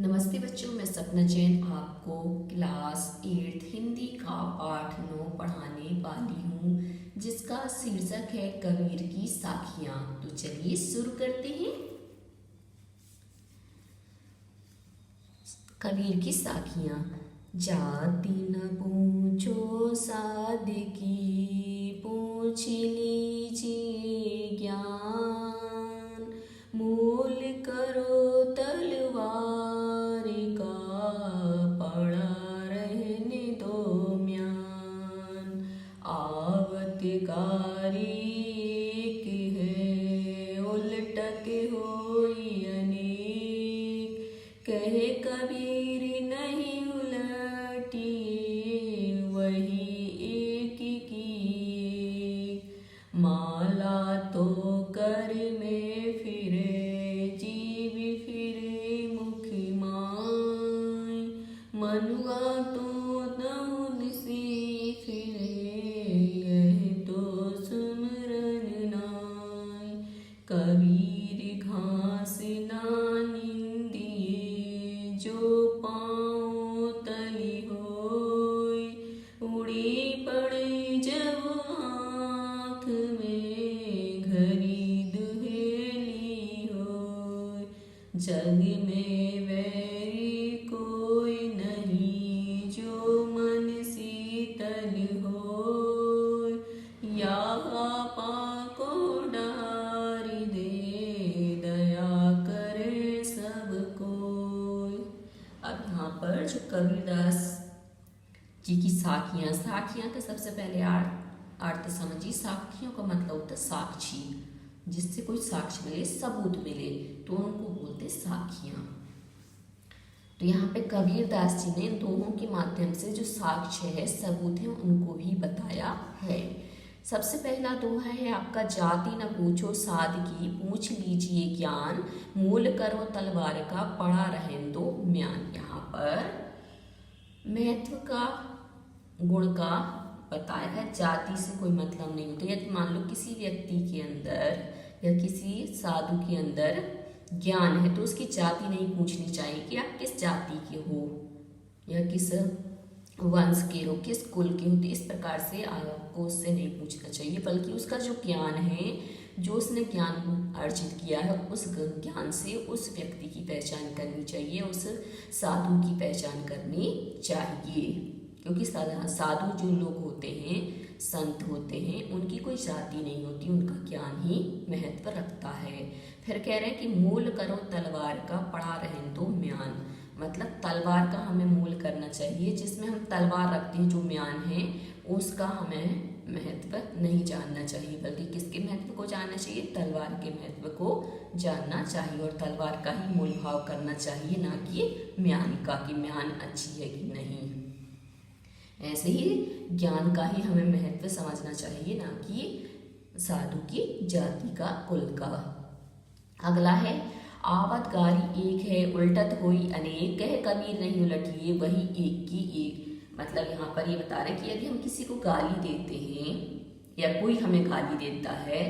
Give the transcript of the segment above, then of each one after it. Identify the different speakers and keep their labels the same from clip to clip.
Speaker 1: नमस्ते बच्चों, मैं सपना जैन आपको क्लास 8 हिंदी का पाठ 9 पढ़ाने वाली हूँ, जिसका शीर्षक है कबीर की साखियाँ। तो चलिए शुरू करते हैं। कबीर की साखियाँ। जाति न पूछो सादगी, पूछ लीजिए ज्ञान। मूल करो तलवार का, पड़ा रहने दो म्यान। आवत कारी एक है, उलटत होई अनेक। कहे कबीर नहीं उलटी, वही एक की। माला तो कर में फिरे, जीव फिरे मुख माय। मनुआ तो नहुन से फिरे, यह तो सुमरन नाय। कबीर घास ना निंदिए, जो पाँव तली होय। उड़ी पड़े जब आँख में, घरी दुहेली होय। जग में वैरी कोई नहीं, जो मन शीतल होय। यहाँ पाको डार दे, दया करे सब कोय। अब यहाँ पर जो कबीरदास जी की साखियाँ का सबसे पहले अर्थ समझिए। साखियों का मतलब होता है साक्षी, जिससे कोई साक्ष्य मिले, सबूत मिले, तो उनको बोलते साखियाँ। तो यहाँ पे कबीरदास जी ने दोहों के माध्यम से जो साक्ष्य है, सबूत है, उनको ही बताया है। सबसे पहला दोहा है आपका, जाति न पूछो सादगी, पूछ लीजिए ज्ञान। मूल करो तलवार का, पड़ा रहें दो म्यान। यहाँ पर महत्व का, गुण का बताया है। जाति से कोई मतलब नहीं होता। यदि मान लो किसी व्यक्ति के अंदर या किसी साधु के अंदर ज्ञान है, तो उसकी जाति नहीं पूछनी चाहिए कि आप किस जाति के हो या किस वंश के हो, किस कुल के हो। तो इस प्रकार से आपको उससे नहीं पूछना चाहिए, बल्कि उसका जो ज्ञान है, जो उसने ज्ञान अर्जित किया है, उस ज्ञान से उस व्यक्ति की पहचान करनी चाहिए, उस साधु की पहचान करनी चाहिए। क्योंकि साधु जो लोग होते हैं, संत होते हैं, उनकी कोई जाति नहीं होती, उनका ज्ञान ही महत्व रखता है। फिर कह रहे हैं कि मूल करो तलवार का, पड़ा रहें दो म्यान। मतलब तलवार का हमें मूल करना चाहिए, जिसमें हम तलवार रखते हैं, जो म्यान है, उसका हमें महत्व नहीं जानना चाहिए, बल्कि किसके महत्व को जानना चाहिए? तलवार के महत्व को जानना चाहिए, और तलवार का ही मूल भाव करना चाहिए, ना कि म्यान का, कि म्यान अच्छी है कि नहीं। ऐसे ही ज्ञान का ही हमें महत्व समझना चाहिए, ना कि साधु की जाति का, कुल का। अगला है, आवत गारी एक है, उल्टत होई अनेक। कहे कबीर नहीं उलटिए, वही एक की एक। मतलब यहाँ पर ये बता रहे हैं कि यदि हम किसी को गाली देते हैं या कोई हमें गाली देता है,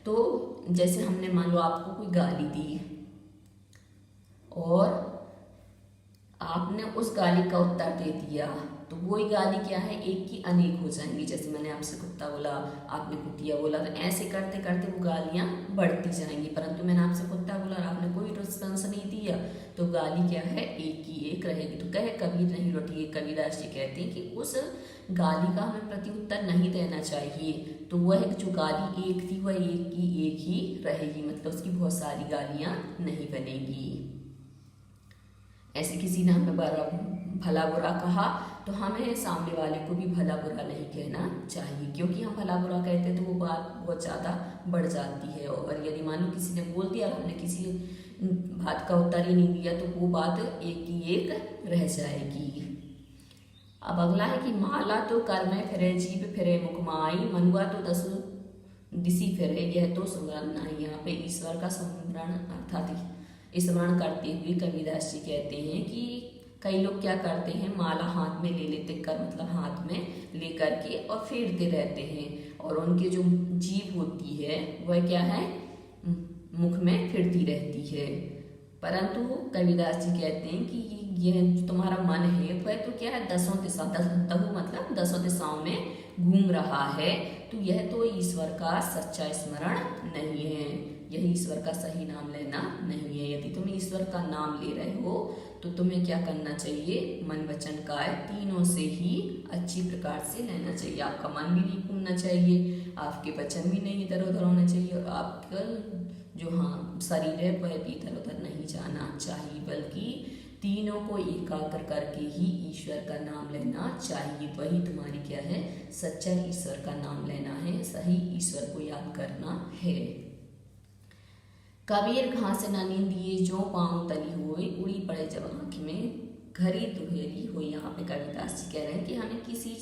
Speaker 1: तो जैसे हमने मान लो आपको कोई गाली दी और आपने उस गाली का उत्तर दे दिया, तो वही गाली क्या है? एक की अनेक हो जाएंगी। जैसे मैंने आपसे कुत्ता बोला, आपने कुतिया बोला, तो ऐसे करते करते वो गालियाँ बढ़ती जाएंगी। परंतु मैंने आपसे कुत्ता बोला और आपने कोई रिस्पॉन्स नहीं दिया, तो गाली क्या है? एक की एक रहेगी। तो कहे कबीर नहीं लौटिए, कबीरदास जी कहते हैं कि उस गाली का हमें प्रत्युत्तर नहीं देना चाहिए। तो वह जो गाली एक थी, वह एक की एक ही रहेगी, मतलब उसकी बहुत सारी गालियाँ नहीं बनेगी। ऐसे किसी ने हमें भला बुरा कहा, तो हमें सामने वाले को भी भला बुरा नहीं कहना चाहिए, क्योंकि हम भला बुरा कहते हैं तो वो बात बहुत ज़्यादा बढ़ जाती है। और यदि मान लो किसी ने बोल दिया और हमने किसी बात का उत्तर ही नहीं दिया, तो वो बात एक की एक रह जाएगी। अब अगला है कि माला तो कर में फिरे, जीभ फिरे मुख माई। मनुआ तो दस दिशि फिरे, यह तो सुमरन नाई। यहाँ पे ईश्वर का सुमरण अर्थात स्मरण करते हुए कबीरदास जी कहते हैं कि कई लोग क्या करते हैं, माला हाथ में ले लेते कर, मतलब हाथ में ले करके और फेरते रहते हैं, और उनकी जो जीभ होती है वह क्या है, मुख में फिरती रहती है। परंतु कबीरदास जी कहते हैं कि यह जो तुम्हारा मन है वह तो क्या है, दसों दिशा दहु मतलब दसों दिशाओं में घूम रहा है, तो यह तो ईश्वर का सच्चा स्मरण नहीं है, यह ईश्वर का सही नाम लेना नहीं है। यदि तुम ईश्वर का नाम ले रहे हो तो तुम्हें क्या करना चाहिए, मन वचन काय तीनों से ही अच्छी प्रकार से लेना चाहिए। आपका मन भी नहीं घूमना चाहिए, आपके वचन भी नहीं इधर उधर होना चाहिए, और आपका जो शरीर है वह भी इधर उधर नहीं जाना चाहिए, बल्कि तीनों को एकाग्र करके ही ईश्वर का नाम लेना चाहिए। वही तुम्हारी क्या है, सच्चा ईश्वर का नाम लेना है, सही ईश्वर को याद करना है। कबीर घास न नींदिए जो पाँव तली हुई, उड़ी पड़े जब आँख में घड़ी दुहेरी हुई। यहाँ पे कबीरदास जी कह रहे हैं कि हमें किसी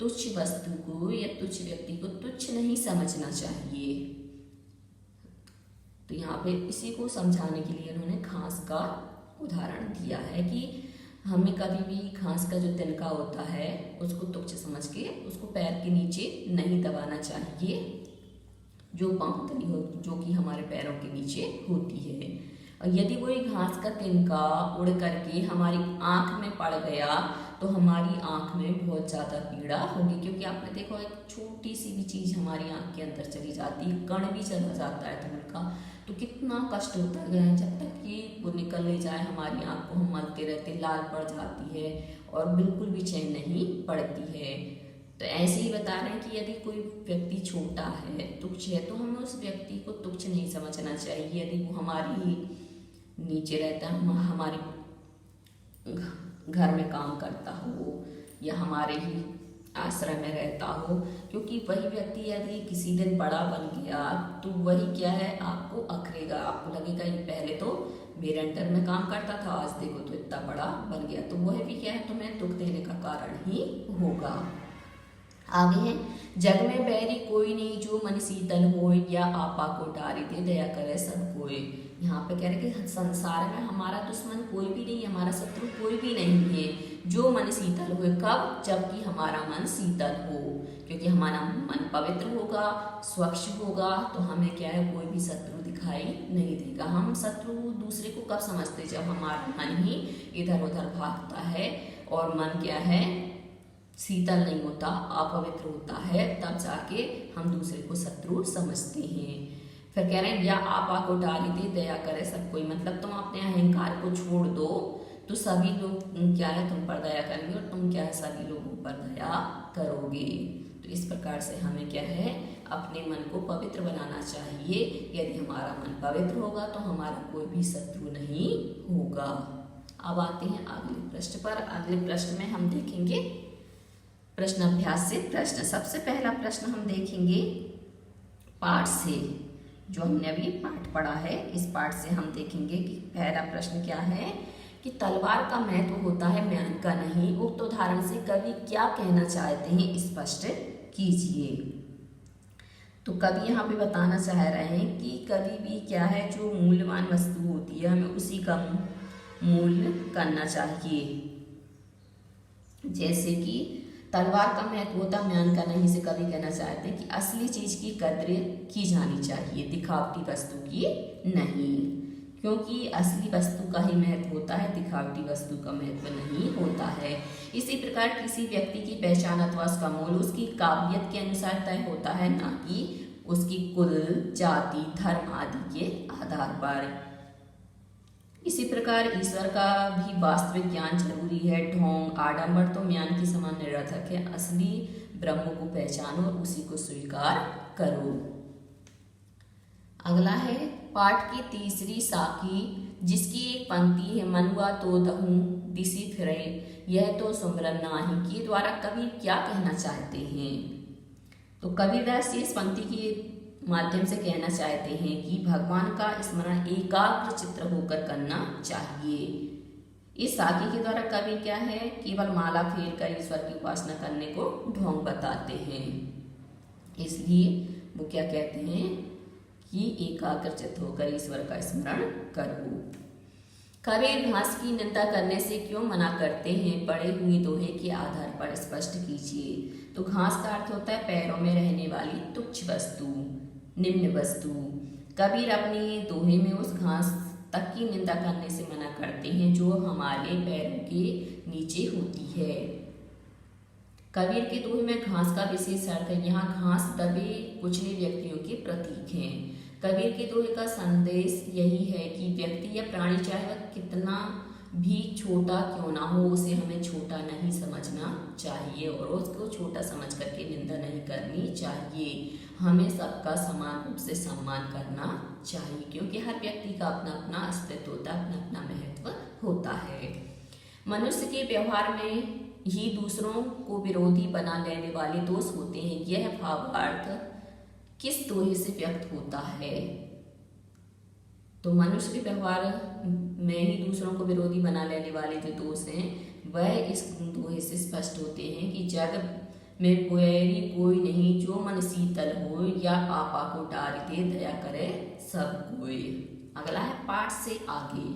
Speaker 1: तुच्छ वस्तु को या तुच्छ व्यक्ति को तुच्छ नहीं समझना चाहिए। तो यहाँ पे इसी को समझाने के लिए उन्होंने घास का उदाहरण दिया है कि हमें कभी भी घास का जो तिनका होता है उसको तुच्छ समझ के उसको पैर के नीचे नहीं दबाना चाहिए, जो पाँव तली हो, जो कि हमारे पैरों के नीचे होती है। और यदि कोई घास का तिनका उड़ करके हमारी आँख में पड़ गया तो हमारी आँख में बहुत ज़्यादा पीड़ा होगी, क्योंकि आपने देखो एक छोटी सी भी चीज़ हमारी आँख के अंदर चली जाती है, कण भी चला जाता है धूल का, तो कितना कष्ट होता है। जब तक कि वो निकल नहीं जाए हमारी आँख को हम मलते रहते, लाल पड़ जाती है और बिल्कुल भी चैन नहीं पड़ती है। तो ऐसे ही बता रहे हैं कि यदि कोई व्यक्ति छोटा है, तुच्छ है, तो हमें उस व्यक्ति को तुच्छ नहीं समझना चाहिए। यदि वो हमारी ही नीचे रहता है, हमारे घर में काम करता हो या हमारे ही आश्रम में रहता हो, क्योंकि वही व्यक्ति यदि किसी दिन बड़ा बन गया तो वही क्या है, आपको अखरेगा, आपको लगेगा ये पहले तो मेरे अंडर में काम करता था, आज देखो तो इतना बड़ा बन गया, तो वह भी क्या है, तुम्हें दुख देने का कारण ही होगा। आगे है, जग में बैरी कोई नहीं जो मन शीतल हो, या आपा को डारी दे दया करे सब कोई। यहाँ पे कह रहे कि संसार में हमारा दुश्मन कोई भी नहीं, हमारा शत्रु कोई भी नहीं है, जो मन शीतल हो। कब? जबकि हमारा मन शीतल हो, क्योंकि हमारा मन पवित्र होगा, स्वच्छ होगा, तो हमें क्या है, कोई भी शत्रु दिखाई नहीं देगा। हम शत्रु दूसरे को कब समझते? जब हमारा मन ही इधर उधर भागता है और मन क्या है, शीतल नहीं होता, अपवित्र होता है, तब जाके हम दूसरे को शत्रु समझते हैं। फिर कह रहे हैं, या आपा को डाली दे दया करे सब कोई, मतलब तुम अपने अहंकार को छोड़ दो तो सभी लोग क्या है, तुम पर दया करेंगे और तुम क्या है, सभी लोगों पर दया करोगे। तो इस प्रकार से हमें क्या है, अपने मन को पवित्र बनाना चाहिए। यदि हमारा मन पवित्र होगा तो हमारा कोई भी शत्रु नहीं होगा। अब आते हैं अगले प्रश्न पर। अगले प्रश्न में हम देखेंगे प्रश्न अभ्यास से प्रश्न। सबसे पहला प्रश्न हम देखेंगे पाठ से, जो हमने अभी पाठ पढ़ा है, इस पाठ से हम देखेंगे कि पहला प्रश्न क्या है कि तलवार का महत्व होता है म्यान का नहीं, उक्त उदाहरण से कवि क्या कहना चाहते हैं स्पष्ट कीजिए। तो कवि यहाँ पे बताना चाह रहे हैं कि कभी भी क्या है, जो मूल्यवान वस्तु होती है हमें उसी का मूल्य करना चाहिए। जैसे कि तलवार का महत्व होता म्यान का नहीं से कवि कहना चाहते हैं कि असली चीज की कद्र की जानी चाहिए, दिखावटी वस्तु की नहीं, क्योंकि असली वस्तु का ही महत्व होता है, दिखावटी वस्तु का महत्व नहीं होता है। इसी प्रकार किसी व्यक्ति की पहचान अथवा उसका मूल्य उसकी काबिलियत के अनुसार तय होता है, ना कि उसकी कुल, जाति, धर्म आदि के आधार पर। इसी प्रकार ईश्वर का भी वास्तविक ज्ञान जरूरी है। ढोंग, आडंबर तो म्यान की समान निरर्थक है। असली ब्रह्म को पहचानो और उसी को स्वीकार करो। अगला है पाठ की तीसरी साखी, जिसकी एक पंक्ति है, मनुआ तो दहूं दिसी फिरे, यह तो सुमरन नाही, के द्वारा कवि क्या कहना चाहते हैं। तो कबीरदास इस पंक्ति के माध्यम से कहना चाहते हैं कि भगवान का स्मरण एकाग्र चित्र होकर करना चाहिए। इस साखी के द्वारा कवि क्या है, केवल माला फेर कर ईश्वर की उपासना करने को ढोंग बताते हैं। इसलिए वो क्या कहते हैं कि एकाग्र चित्त होकर ईश्वर का स्मरण करो। कबीर घास की निंदा करने से क्यों मना करते हैं, पड़े हुए दोहे के आधार पर स्पष्ट कीजिए। तो घास का अर्थ होता है पैरों में रहने वाली तुच्छ वस्तु, निम्न वस्तु। कबीर अपने दोहे में उस घास तक की निंदा करने से मना करते हैं जो हमारे पैरों के नीचे होती है। कबीर के दोहे में घास का विशेष अर्थ है। यहाँ घास दबे कुचले व्यक्तियों के प्रतीक हैं। कबीर के दोहे का संदेश यही है कि व्यक्ति या प्राणी चाहे वह कितना भी छोटा क्यों ना हो, उसे हमें छोटा नहीं समझना चाहिए और उसको छोटा समझ करके निंदा नहीं करनी चाहिए। हमें सबका समान रूप से सम्मान करना चाहिए, क्योंकि हर व्यक्ति का अपना अपना अस्तित्व होता है, अपना अपना महत्व होता है। मनुष्य के व्यवहार में ही दूसरों को विरोधी बना लेने वाले दोष होते हैं। यह भावार्थ किस दोहे से व्यक्त होता है? तो मनुष्य के व्यवहार में ही दूसरों को विरोधी बना लेने वाले जो दोष हैं वह इस दोहे से स्पष्ट होते हैं कि जग में बैरी कोई नहीं, जो मन शीतल हो, या आपा को डार दे दया करे सब कोई। अगला है पाठ से आगे,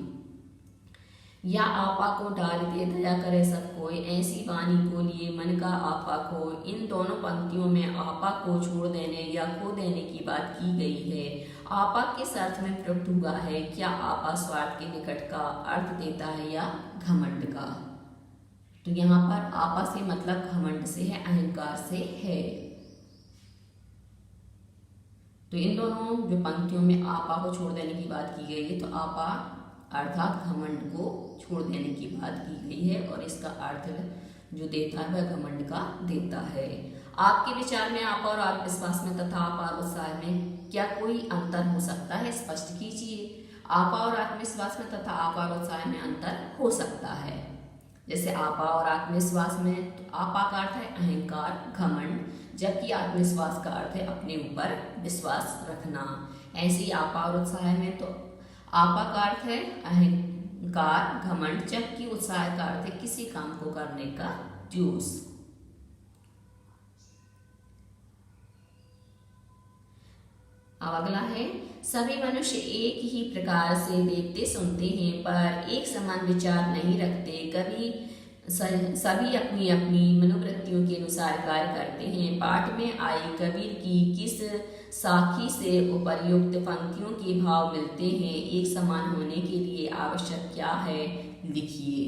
Speaker 1: या आपा को डार दे दया करे सब कोई, ऐसी वाणी बोलिए मन का आपा को। इन दोनों पंक्तियों में आपा को छोड़ देने या खो देने की बात की गई है। आपा किस अर्थ में प्रयुक्त हुआ है? क्या आपा स्वार्थ के निकट का अर्थ देता है या घमंड का? तो यहाँ पर आपा से मतलब घमंड से है, अहंकार से है। तो इन दोनों जो पंक्तियों में आपा को छोड़ देने की बात की गई है, तो आपा अर्थात घमंड को छोड़ देने की बात की गई है और इसका अर्थ जो देता है वह घमंड का देता है। आपके विचार में आपा और आत्मविश्वास में तथा आपा और उत्साह में क्या कोई अंतर हो सकता है? स्पष्ट कीजिए। आपा और आत्मविश्वास में तथा आपा और उत्साह में अंतर हो सकता है। जैसे आपा और आत्मविश्वास में, तो आपा का अर्थ है अहंकार, घमंड, जबकि आत्मविश्वास का अर्थ है अपने ऊपर विश्वास रखना। ऐसे ही आपा और उत्साह में, तो आपा का अर्थ है अहंकार, घमंड, जबकि उत्साह का अर्थ है किसी काम को करने का जोश। अब अगला है, सभी मनुष्य एक ही प्रकार से देखते सुनते हैं पर एक समान विचार नहीं रखते। कभी सभी अपनी अपनी मनोवृत्तियों के अनुसार कार्य करते हैं। पाठ में आई कबीर की किस साखी से उपर्युक्त पंक्तियों के भाव मिलते हैं? एक समान होने के लिए आवश्यक क्या है? लिखिए।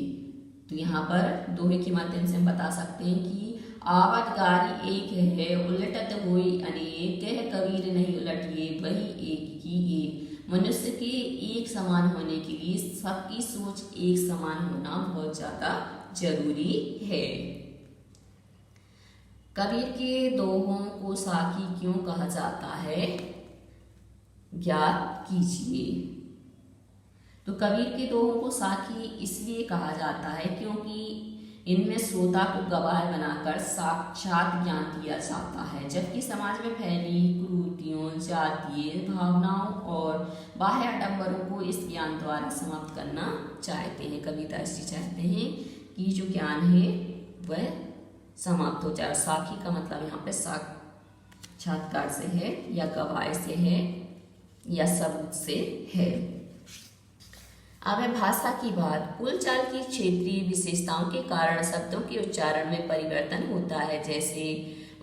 Speaker 1: तो यहाँ पर दोहे के माध्यम से हम बता सकते हैं कि आवत गारी एक है, उलटत होई अनेक, कह कबीर नहीं उलटिए, वही एक की एक। मनुष्य के एक समान होने के लिए सबकी सोच एक समान होना बहुत ज्यादा जरूरी है। कबीर के दोहों को साखी क्यों कहा जाता है? ज्ञात कीजिए। तो कबीर के दोहों को साखी इसलिए कहा जाता है क्योंकि इनमें श्रोता को गवाह बनाकर साक्षात ज्ञान दिया जाता है, जबकि समाज में फैली कुरीतियों, जातीय भावनाओं और बाह्य आडंबरों को इस ज्ञान द्वारा समाप्त करना चाहते हैं। कबीरदास जी चाहते हैं कि जो ज्ञान है वह समाप्त हो जाए। साखी का मतलब यहाँ पे साक्षात्कार से है या गवाह से है या सबूत से है। अब है भाषा की बात। बोलचाल की क्षेत्रीय विशेषताओं के कारण शब्दों के उच्चारण में परिवर्तन होता है। जैसे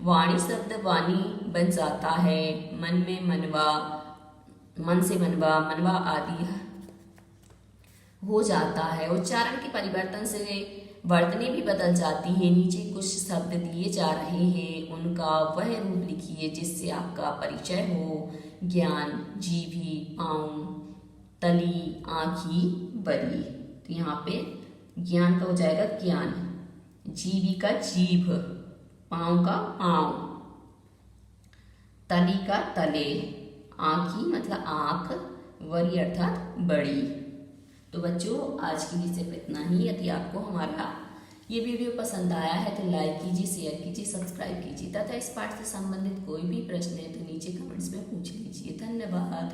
Speaker 1: वाणी शब्द वाणी बन जाता है, मन में मनवा, मन से मनवा, मनवा आदि हो जाता है। उच्चारण के परिवर्तन से वर्तनी भी बदल जाती है। नीचे कुछ शब्द दिए जा रहे हैं, उनका वह रूप लिखिए जिससे आपका परिचय हो। ज्ञान, जीभी, पाँव, तली, आँखी, बरी। तो यहाँ पे ज्ञान का हो जाएगा ज्ञान, जीवी का जीभ, पाँव का पाँव, तली का तले, आँखी मतलब आँख, वरी अर्थात बड़ी। तो बच्चों आज के लिए सिर्फ इतना ही। यदि आपको हमारा ये वीडियो पसंद आया है तो लाइक कीजिए, शेयर कीजिए, सब्सक्राइब कीजिए तथा इस पाठ से संबंधित कोई भी प्रश्न है तो नीचे कमेंट्स में पूछ लीजिए। धन्यवाद।